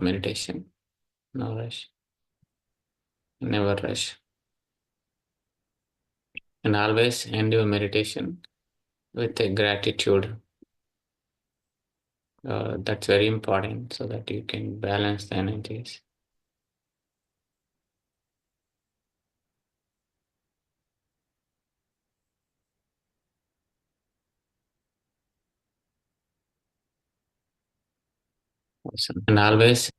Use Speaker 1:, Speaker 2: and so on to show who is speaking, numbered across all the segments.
Speaker 1: of meditation. No rush. Never rush. And always end your meditation with a gratitude. That's very important so that you can balance the energies. Awesome. And always.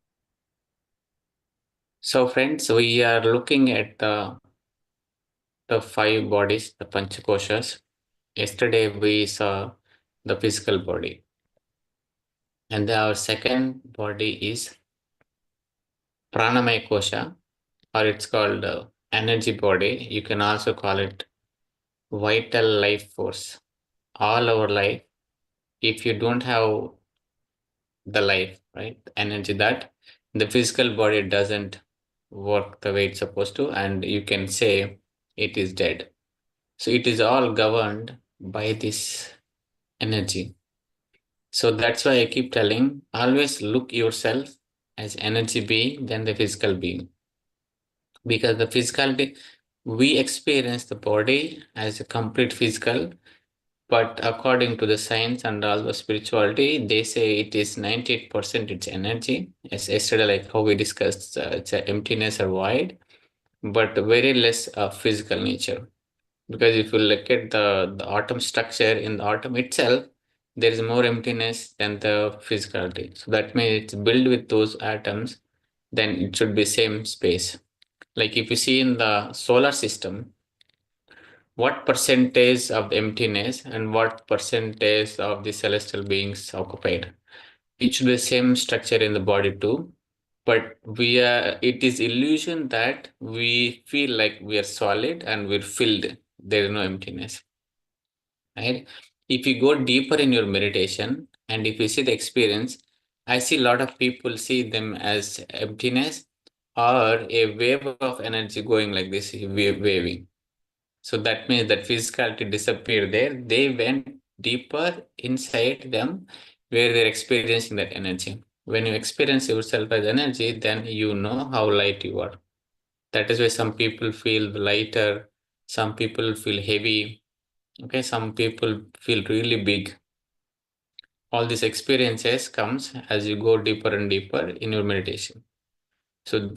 Speaker 1: So, friends, we are looking at the five bodies, the Panchakoshas. Yesterday, we saw the physical body. And our second body is Pranamaya Kosha, or it's called energy body. You can also call it vital life force. All our life, if you don't have the life, right, energy, that the physical body doesn't work the way it's supposed to, and you can say it is dead. So it is all governed by this energy. So that's why I keep telling, always look yourself as energy being than the physical being. Because the physicality, we experience the body as a complete physical, but according to the science and all the spirituality, they say it is 98% it's energy. As yesterday, like how we discussed, it's a emptiness or void, but very less physical nature. Because if you look at the atom structure in the atom itself, there is more emptiness than the physicality. So that means it's built with those atoms, then it should be same space. Like if you see in the solar system, what percentage of the emptiness and what percentage of the celestial beings occupied? It should be the same structure in the body too. But it is illusion that we feel like we are solid and we're filled. There is no emptiness. Right? If you go deeper in your meditation and if you see the experience, I see a lot of people see them as emptiness or a wave of energy going like this, waving. So that means that physicality disappeared there. They went deeper inside them where they're experiencing that energy. When you experience yourself as energy, then you know how light you are. That is why some people feel lighter, some people feel heavy, okay, some people feel really big. All these experiences comes as you go deeper and deeper in your meditation. So,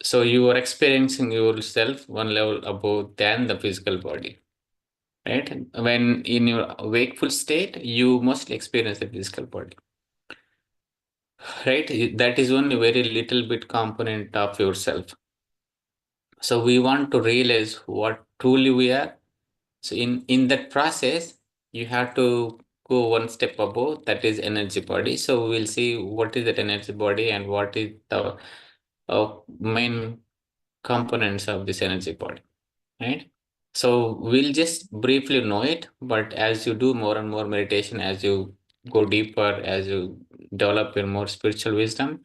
Speaker 1: so you are experiencing yourself one level above than the physical body. Right? When in your wakeful state, you mostly experience the physical body. Right? That is only very little bit component of yourself. So we want to realize what truly we are. So in that process, you have to go one step above, that is energy body. So we'll see what is that energy body and what is the main components of this energy body. Right? So we'll just briefly know it, but as you do more and more meditation, as you go deeper, as you develop your more spiritual wisdom,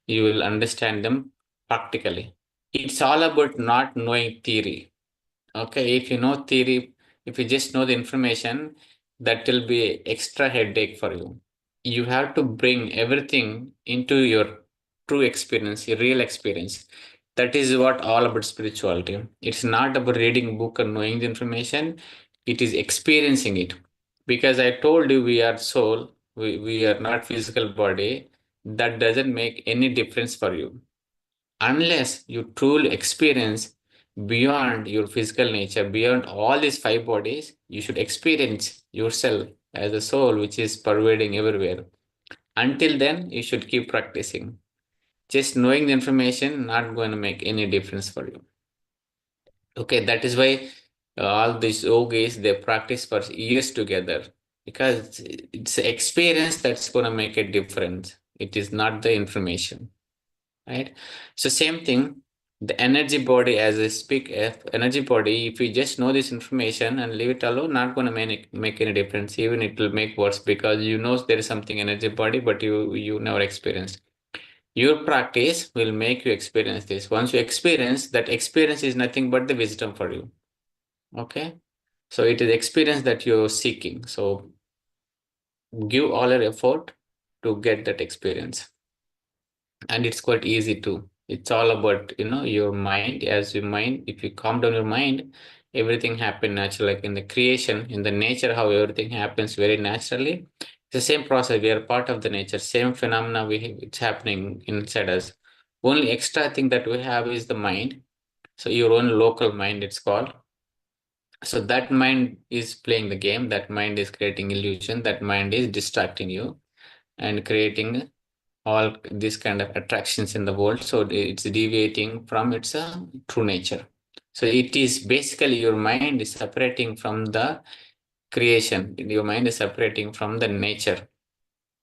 Speaker 1: you will understand them practically. It's all about not knowing theory. Okay, if you know theory, if you just know the information, that will be extra headache for you. You have to bring everything into your true experience, your real experience. That is what all about spirituality. It's not about reading book and knowing the information. It is experiencing it. Because I told you we are soul, we are not physical body. That doesn't make any difference for you unless you truly experience beyond your physical nature, beyond all these five bodies, you should experience yourself as a soul which is pervading everywhere. Until then, you should keep practicing. Just knowing the information not going to make any difference for you. Okay, that is why all these yogis they practice for years together because it's the experience that's going to make a difference. It is not the information. Right? So same thing, the energy body as I speak, energy body, if you just know this information and leave it alone, not going to make any difference. Even it will make worse because you know there is something energy body, but you never experienced. Your practice will make you experience this. Once you experience, that experience is nothing but the wisdom for you. Okay? So it is experience that you're seeking. So give all your effort to get that experience. and it's quite easy too. It's all about, your mind. As your mind, if you calm down your mind, everything happen naturally. Like in the creation, in the nature, how everything happens very naturally. It's the same process. We are part of the nature. Same phenomena it's happening inside us. Only extra thing that we have is the mind. So your own local mind, it's called. So that mind is playing the game. That mind is creating illusion. That mind is distracting you and creating all these kind of attractions in the world. So it's deviating from its true nature. So it is basically your mind is separating from the creation. Your mind is separating from the nature,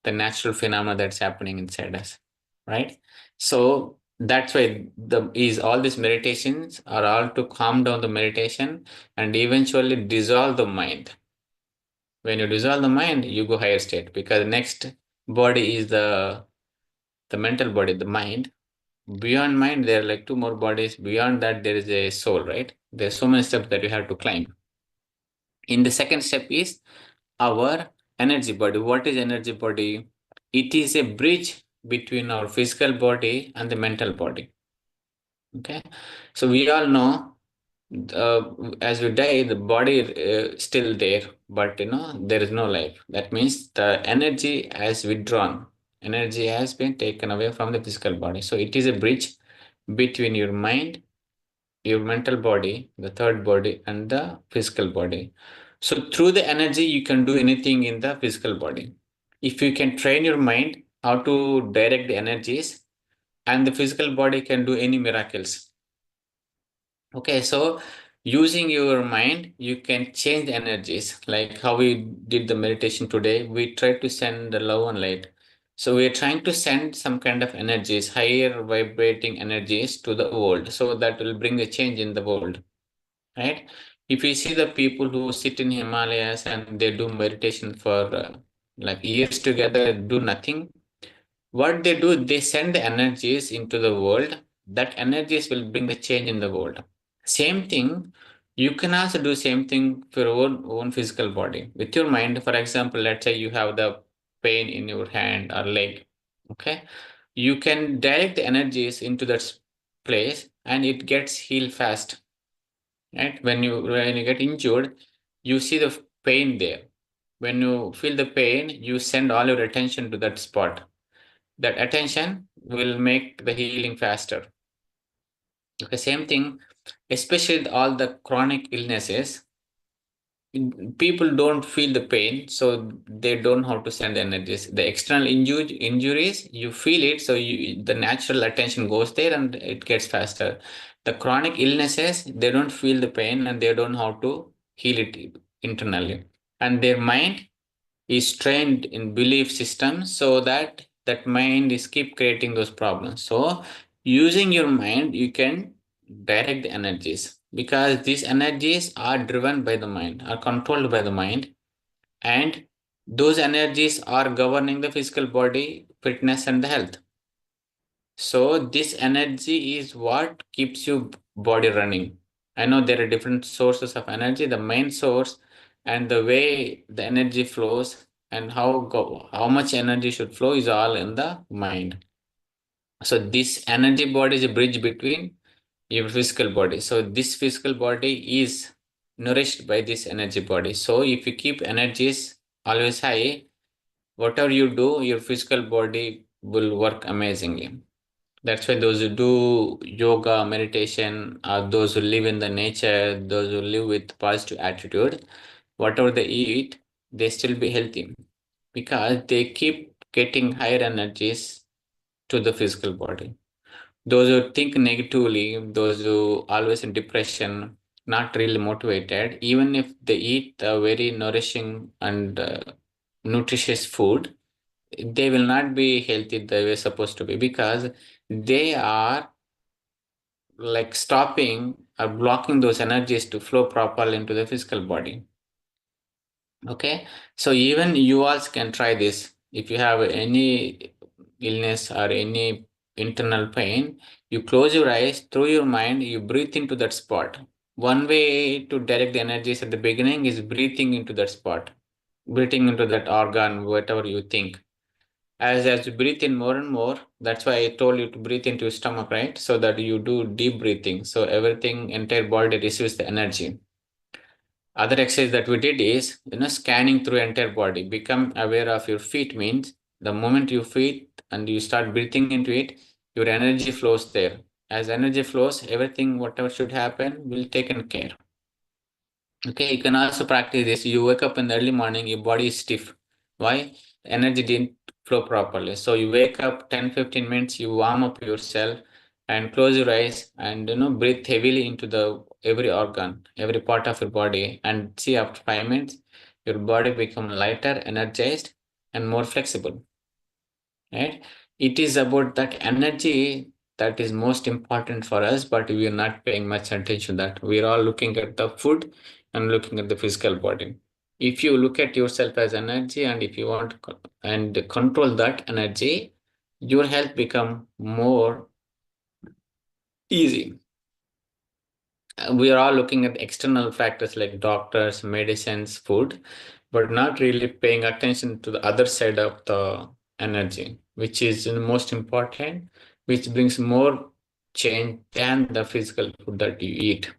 Speaker 1: the natural phenomena that's happening inside us, right? So that's why all these meditations are all to calm down the meditation and eventually dissolve the mind. When you dissolve the mind, you go higher state, because next body is the mental body, the mind. Beyond mind, there are like two more bodies. Beyond that, there is a soul, right? There's so many steps that you have to climb. In the second step is our energy body. What is energy body? It is a bridge between our physical body and the mental body. Okay. So we all know, uh, as we die, the body still there, but there is no life. That means the energy has withdrawn. Energy has been taken away from the physical body. So it is a bridge between your mind, your mental body, the third body, and the physical body. So through the energy, you can do anything in the physical body. If you can train your mind how to direct the energies, and the physical body can do any miracles. Okay, so using your mind, you can change the energies. Like how we did the meditation today, we tried to send the love and light. So we are trying to send some kind of energies, higher vibrating energies to the world. So that will bring a change in the world, right? If you see the people who sit in Himalayas and they do meditation for like years together, do nothing, what they do, they send the energies into the world. That energies will bring the change in the world. Same thing, you can also do same thing for your own physical body. With your mind, for example, let's say you have the pain in your hand or leg. Okay. You can direct the energies into that place and it gets healed fast. Right? When you get injured, you see the pain there. When you feel the pain, you send all your attention to that spot. That attention will make the healing faster. Okay, same thing, especially all the chronic illnesses, people don't feel the pain, so they don't know how to send energies. The external injuries, you feel it, so the natural attention goes there and it gets faster. The chronic illnesses, they don't feel the pain and they don't know how to heal it internally. And their mind is trained in belief systems, so that mind is keep creating those problems. So using your mind, you can direct the energies, because these energies are driven by the mind, are controlled by the mind, and those energies are governing the physical body fitness and the health. So this energy is what keeps your body running. I know there are different sources of energy. The main source and the way the energy flows and how much energy should flow is all in the mind. So this energy body is a bridge between your physical body. So this physical body is nourished by this energy body. So if you keep energies always high, whatever you do, your physical body will work amazingly. That's why those who do yoga, meditation, those who live in the nature, those who live with positive attitude, whatever they eat, they still be healthy, because they keep getting higher energies to the physical body. Those who think negatively, those who always in depression, not really motivated, even if they eat a very nourishing and nutritious food, they will not be healthy the way supposed to be, because they are like stopping or blocking those energies to flow properly into the physical body. Okay, so even you all can try this. If you have any illness or any internal pain, you close your eyes, through your mind, you breathe into that spot. One way to direct the energies at the beginning is breathing into that spot, breathing into that organ, whatever you think. As you breathe in more and more, that's why I told you to breathe into your stomach, right? So that you do deep breathing. So everything, entire body receives the energy. Other exercise that we did is, scanning through entire body. Become aware of your feet means the moment you feet and you start breathing into it, your energy flows there. As energy flows, everything, whatever should happen, will taken care. Okay, you can also practice this. You wake up in the early morning, your body is stiff. Why? Energy didn't flow properly. So you wake up 10-15 minutes, you warm up yourself and close your eyes and breathe heavily into the every organ, every part of your body, and see after 5 minutes, your body become lighter, energized, and more flexible. Right? It is about that energy that is most important for us, but we are not paying much attention to that. We are all looking at the food and looking at the physical body. If you look at yourself as energy, and if you want to and control that energy, your health become more easy. We are all looking at external factors like doctors, medicines, food, but not really paying attention to the other side of the energy, which is the most important, which brings more change than the physical food that you eat.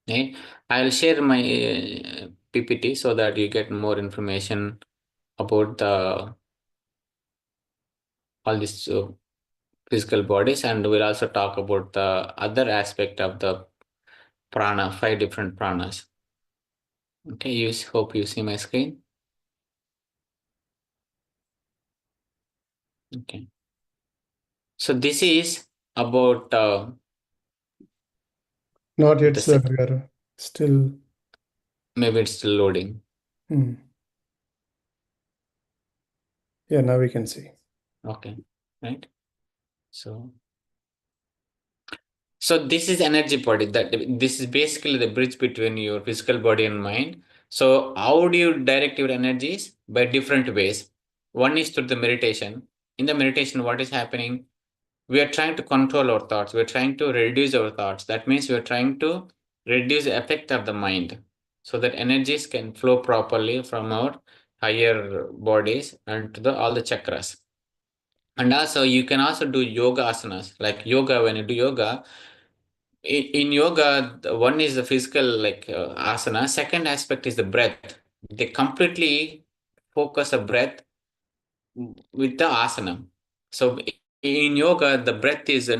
Speaker 1: Right? I'll share my PPT so that you get more information about the all these physical bodies, and we'll also talk about the other aspect of the prana, 5 different pranas. Okay, hope you see my screen. Okay. So this is about
Speaker 2: Not yet,
Speaker 1: the
Speaker 2: sir. We are still.
Speaker 1: maybe it's still loading.
Speaker 2: Hmm. Yeah, now we can see.
Speaker 1: Okay, right. So this is energy body. That this is basically the bridge between your physical body and mind. So how do you direct your energies? By different ways. One is through the meditation. In the meditation, what is happening? We are trying to control our thoughts. We're trying to reduce our thoughts. That means we're trying to reduce the effect of the mind so that energies can flow properly from our higher bodies and to the all the chakras. And also you can also do yoga asanas. Like yoga, when you do yoga, in yoga, one is the physical like asana. Second aspect is the breath. They completely focus a breath with the asana. So in yoga, the breath is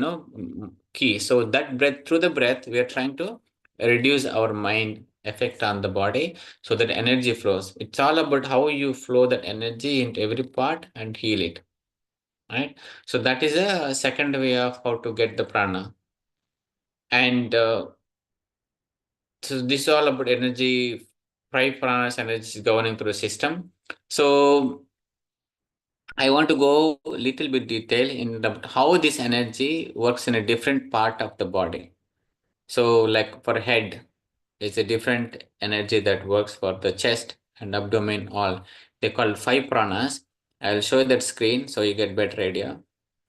Speaker 1: key. So that breath, through the breath, we are trying to reduce our mind effect on the body so that energy flows. It's all about how you flow that energy into every part and heal it. Right. So that is a second way of how to get the prana. And so this is all about energy, 5 pranas, energy is governing through the system. So I want to go a little bit detail in how this energy works in a different part of the body. So like for head, it's a different energy that works for the chest and abdomen all. They call 5 pranas. I'll show you that screen so you get better idea.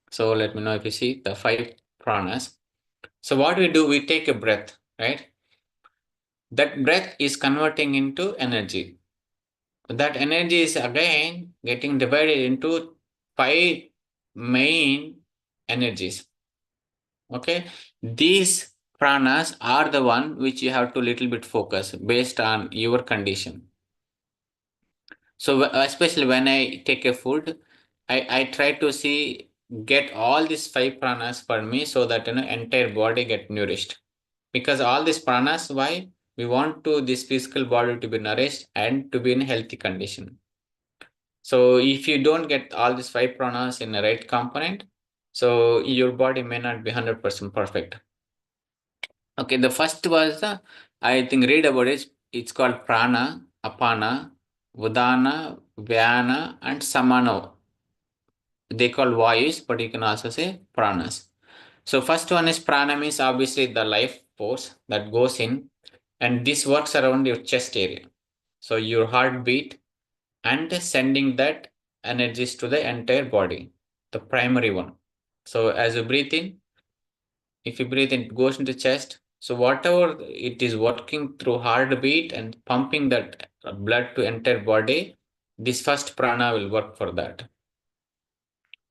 Speaker 1: So let me know if you see the 5 pranas. So what we do, we take a breath, right? That breath is converting into energy. That energy is again getting divided into 5 main energies. Okay, these pranas are the one which you have to little bit focus based on your condition. So especially when I take a food, I try to see get all these 5 pranas for me so that entire body get nourished. Because all these pranas, why we want to this physical body to be nourished and to be in healthy condition. So if you don't get all these 5 pranas in the right component, so your body may not be 100% perfect. Okay, the first was the, I think read about it. It's called prana, apana, udana, vyana, and samano. They call vayus, but you can also say pranas. So first one is prana means obviously the life force that goes in, and this works around your chest area. So your heartbeat and sending that energies to the entire body, the primary one. So as you breathe in, if you breathe in, it goes into chest. So whatever it is working through heartbeat and pumping that blood to entire body, this first prana will work for that.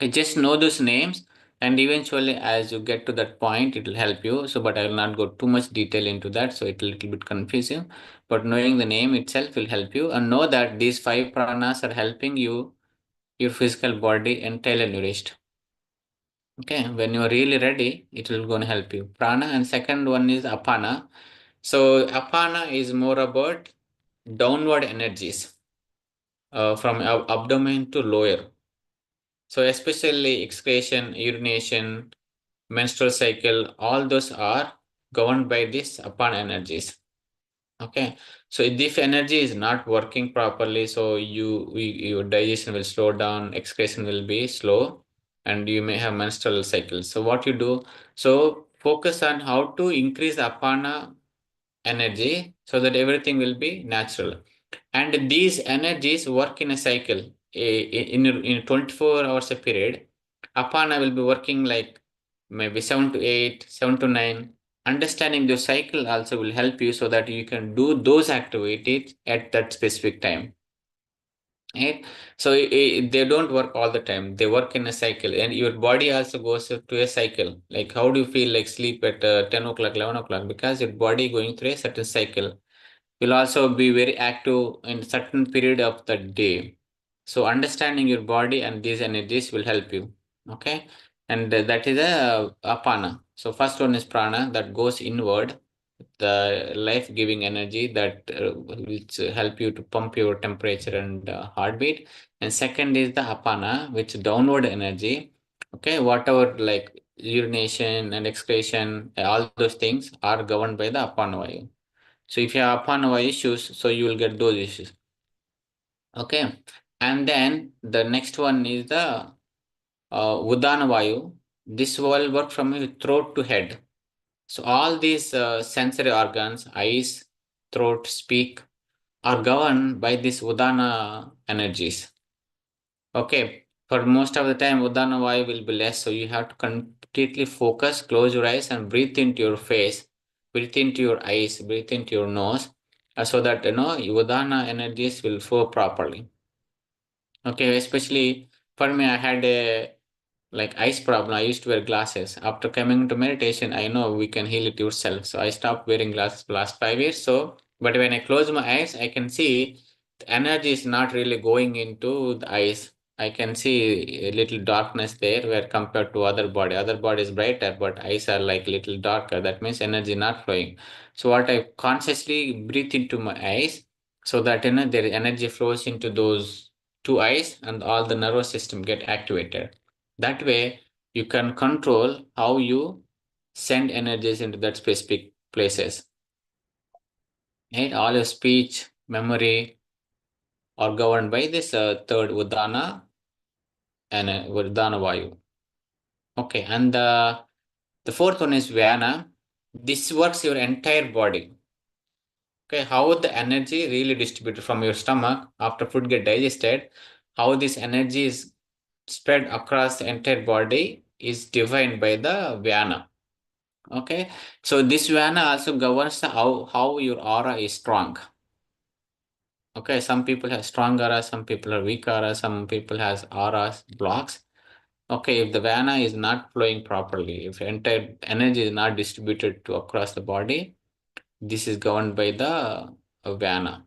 Speaker 1: Okay, just know those names, and eventually as you get to that point, it will help you. So, but I will not go too much detail into that, so it's a little bit confusing. But knowing the name itself will help you, and know that these five pranas are helping you, your physical body entirely nourished. Okay, when you're really ready, it will gonna help you. Prana, and second one is apana. So apana is more about downward energies from abdomen to lower. So especially excretion, urination, menstrual cycle, all those are governed by this apana energies. Okay, so if this energy is not working properly, so your digestion will slow down, excretion will be slow, and you may have menstrual cycles. So what you do, so focus on how to increase the apana energy so that everything will be natural. And these energies work in a cycle. In 24 hours a period, apana will be working like maybe 7 to 8, 7 to 9. Understanding the cycle also will help you so that you can do those activities at that specific time. Right? So they don't work all the time. They work in a cycle, and your body also goes to a cycle. Like how do you feel like sleep at 10 o'clock, 11 o'clock? Because your body going through a certain cycle. Will also be very active in certain period of the day. So understanding your body and these energies will help you. Okay, and that is a apana. So first one is prana, that goes inward, the life-giving energy that which help you to pump your temperature and heartbeat. And second is the apana, which downward energy. Okay, whatever like urination and excretion, all those things are governed by the apana vayu. So if you have Apanava issues, so you will get those issues. Okay. And then the next one is the Udana Vayu. This will work from your throat to head. So all these sensory organs, eyes, throat, speak, are governed by these Udana energies. Okay. For most of the time, Udana Vayu will be less. So you have to completely focus, close your eyes, and breathe into your face, breathe into your eyes, breathe into your nose, so that Udana energies will flow properly. Okay, especially for me, I had a like eyes problem. I used to wear glasses. After coming to meditation, I know we can heal it yourself. So I stopped wearing glasses for last 5 years. So, but when I close my eyes, I can see the energy is not really going into the eyes. I can see a little darkness there where compared to other body. Other body is brighter, but eyes are like little darker. That means energy not flowing. So what I consciously breathe into my eyes so that their energy flows into those two eyes and all the nervous system get activated. That way, you can control how you send energies into that specific places. Right? All your speech, memory are governed by this third Udana and Udana Vayu. Okay, and the fourth one is Vyana. This works your entire body. Okay, how the energy really distributed from your stomach after food get digested, how this energy is spread across the entire body is defined by the Vyana. Okay, so this Vyana also governs how your aura is strong. Okay, some people have strong aura, some people have weak aura, some people has auras blocks. Okay, if the Vyana is not flowing properly, if entire energy is not distributed to across the body, this is governed by the Vyana,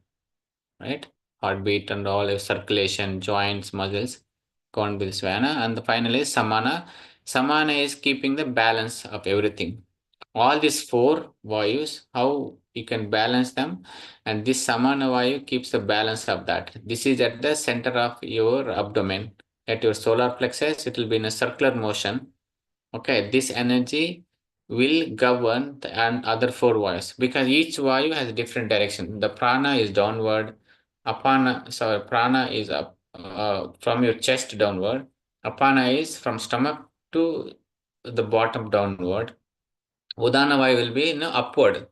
Speaker 1: right? Heartbeat and all your circulation, joints, muscles, governed by this Vyana. And the final is Samana. Samana is keeping the balance of everything. All these four vayus, how you can balance them, and this samana vayu keeps the balance of that. This is at the center of your abdomen, at your solar plexus. It will be in a circular motion. Okay, this energy will govern the and other four vayus because each vayu has a different direction. The prana is downward, apana, sorry, prana is up from your chest downward, apana is from stomach to the bottom downward. Udana will be upward.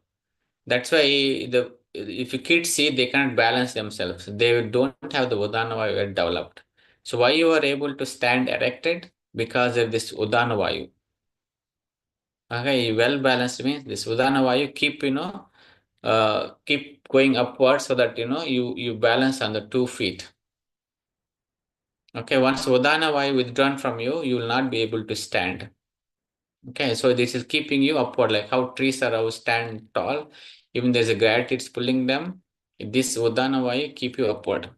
Speaker 1: That's why the if you kids see they can't balance themselves. They don't have the Udana Vayu developed. So why you are able to stand erected? Because of this Udana Vayu. Okay, well balanced means this Udana Vayu keep keep going upward so that you balance on the 2 feet. Okay, once Udana Vayu withdrawn from you, you will not be able to stand. Okay, so this is keeping you upward, like how trees are always stand tall. Even there's a gravity, it's pulling them. This Udana Vayu keep you upward.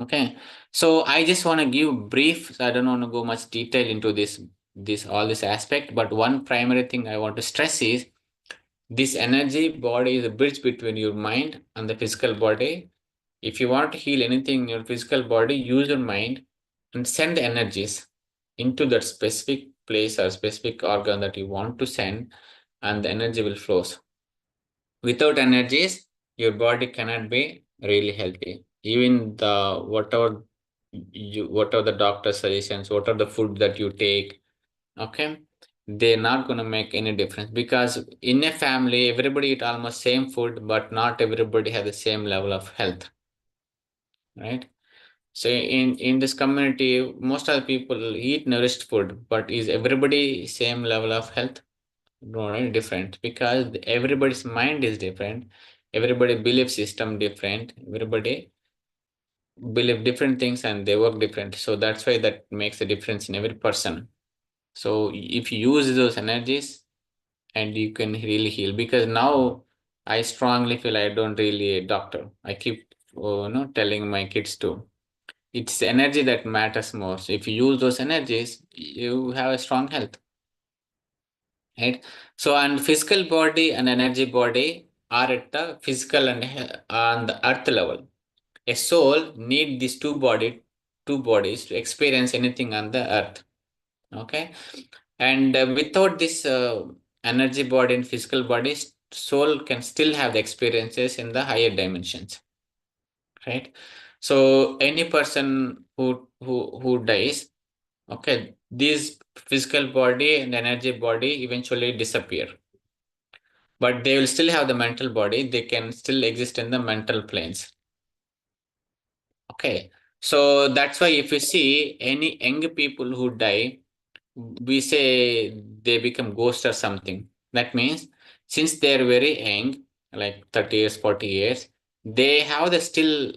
Speaker 1: Okay, so I just want to give brief. So I don't want to go much detail into this all this aspect. But one primary thing I want to stress is this energy body is a bridge between your mind and the physical body. If you want to heal anything in your physical body, use your mind and send the energies into that specific place or specific organ that you want to send, and the energy will flow. Without energies, your body cannot be really healthy. Even the whatever the doctor suggestions, whatever the food that you take, okay, they're not gonna make any difference because in a family, everybody eat almost same food, but not everybody has the same level of health, right? So in this community, most of the people eat nourished food, but is everybody same level of health? No, right? Different because everybody's mind is different, everybody belief system different, everybody believe different things and they work different. So that's why that makes a difference in every person. So if you use those energies and you can really heal, because now I strongly feel I don't really a doctor. I keep telling my kids to. It's energy that matters most. If you use those energies, you have a strong health, right? So, and physical body and energy body are at the physical and on the earth level. A soul need these two bodies to experience anything on the earth. Okay, and without this energy body and physical body, soul can still have the experiences in the higher dimensions, right? So any person who dies, okay, these physical body and energy body eventually disappear, but they will still have the mental body. They can still exist in the mental planes. Okay, so that's why if you see any young people who die, we say they become ghost or something. That means since they're very young, like 30 years, 40 years, they have the still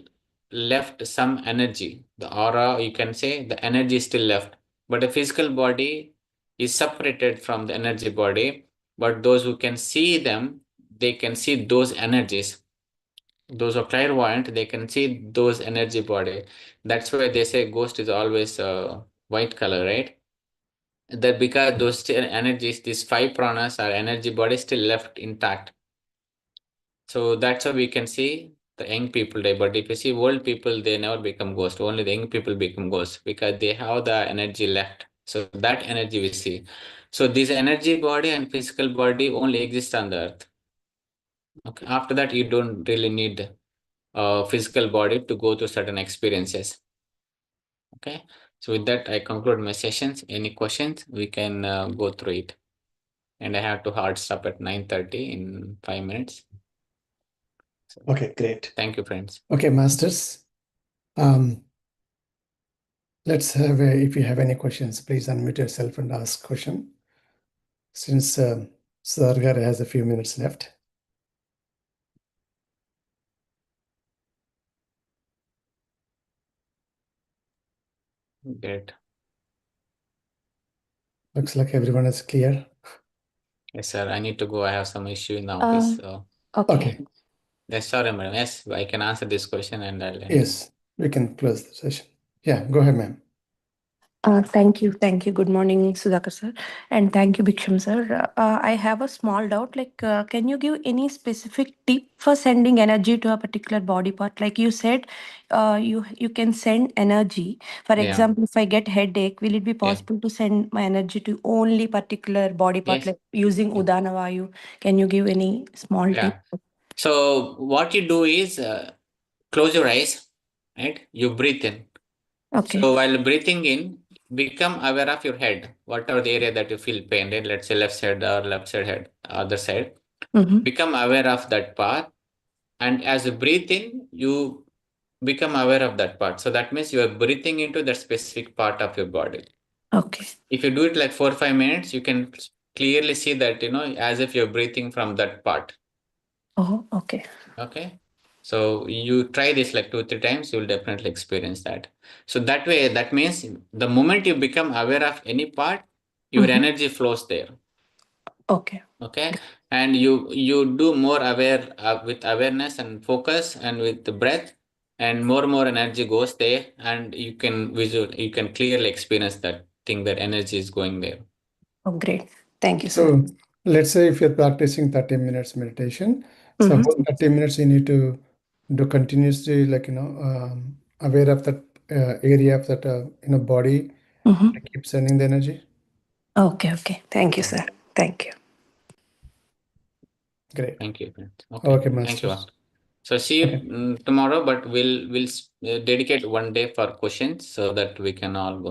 Speaker 1: left some energy. The aura, you can say the energy is still left. But the physical body is separated from the energy body. But those who can see them, they can see those energies. Those are clairvoyant, they can see those energy body. That's why they say ghost is always white color, right? That because those still energies, these five pranas or energy body still left intact. So that's how we can see the young people die. But if you see old people, they never become ghost. Only the young people become ghosts because they have the energy left. So that energy we see. So this energy body and physical body only exist on the earth. Okay. After that, you don't really need a physical body to go through certain experiences. Okay. So with that, I conclude my sessions. Any questions? We can go through it. And I have to hard stop at 9:30 in 5 minutes. So
Speaker 2: Okay, great.
Speaker 1: thank you, friends.
Speaker 2: Okay, masters. Let's have if you have any questions, please unmute yourself and ask question. Since Sudhakar has a few minutes left.
Speaker 1: Great.
Speaker 2: Looks like everyone is clear.
Speaker 1: Yes, sir. I need to go. I have some issue in the office. So
Speaker 2: Okay.
Speaker 1: yes, sorry, madam. Yes, I can answer this question and I'll end.
Speaker 2: Yes, we can close the session. Yeah, go ahead, ma'am.
Speaker 3: Thank you. Thank you. Good morning, Sudhakar sir. And thank you, Bhiksham sir. I have a small doubt. Can you give any specific tip for sending energy to a particular body part? Like you said, you can send energy. For
Speaker 1: Yeah.
Speaker 3: example, if I get headache, will it be
Speaker 1: Yeah.
Speaker 3: possible to send my energy to only particular body part,
Speaker 1: Yes.
Speaker 3: like using
Speaker 1: Yeah.
Speaker 3: Udana Vayu? Can you give any small tip?
Speaker 1: Yeah. So what you do is close your eyes, right? You breathe in.
Speaker 3: Okay.
Speaker 1: So while breathing in, become aware of your head, whatever the area that you feel pain, right? Let's say left side or left side head, other side.
Speaker 3: Mm-hmm.
Speaker 1: Become aware of that part. And as you breathe in, you become aware of that part. So that means you are breathing into that specific part of your body.
Speaker 3: Okay.
Speaker 1: If you do it like 4 or 5 minutes, you can clearly see that, as if you're breathing from that part.
Speaker 3: Oh, okay.
Speaker 1: Okay. So you try this like 2-3 times, you'll definitely experience that. So that way, that means the moment you become aware of any part, your energy flows there.
Speaker 3: Okay.
Speaker 1: Okay, and you do more aware with awareness and focus and with the breath, and more energy goes there, and you can clearly experience that thing, that energy is going there.
Speaker 3: Oh, great. Thank you, sir.
Speaker 2: So let's say if you're practicing 30 minutes meditation, so whole 30 minutes you need to do continuously, like, aware of that area of that, body to keep sending the energy.
Speaker 3: Okay, okay. Thank you, sir. Thank you.
Speaker 2: Great.
Speaker 1: Thank you. Okay,
Speaker 2: Okay,
Speaker 1: thank you.
Speaker 2: masters.
Speaker 1: So see you
Speaker 2: Okay.
Speaker 1: tomorrow, but we'll dedicate one day for questions so that we can all go